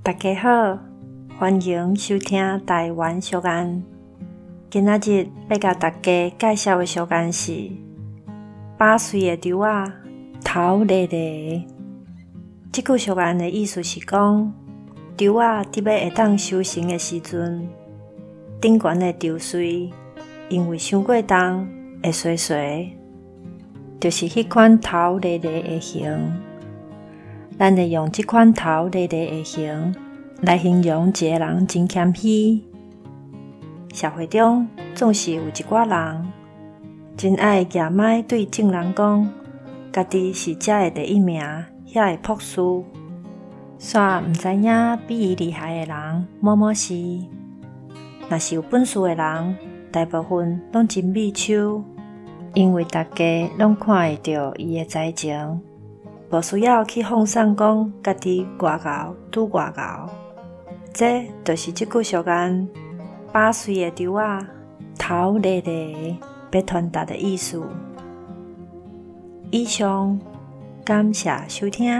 大家好，欢迎收听台湾俗谚。今仔日要甲大家介绍的俗谚是8岁的猪仔头犁犁。这句俗谚的意思是讲，猪仔伫要会当收成的时阵，顶悬的猪穗因为伤过重会衰衰，就是迄款头犁犁的形。咱会用这款头犁犁的形来形容一个人真谦虚。社会中总是有一寡人真爱假卖对众人讲，家己是遮的第一名，遐的朴素，煞毋知影比伊厉害的人某某是。若是有本事的人，大部分拢真美手，因为大家拢看会到伊的才情，无需要去放送讲家己偌敖拄偌敖。这就是这句俗谚8岁的猪仔头犁犁要传达的意思。以上，感谢收听。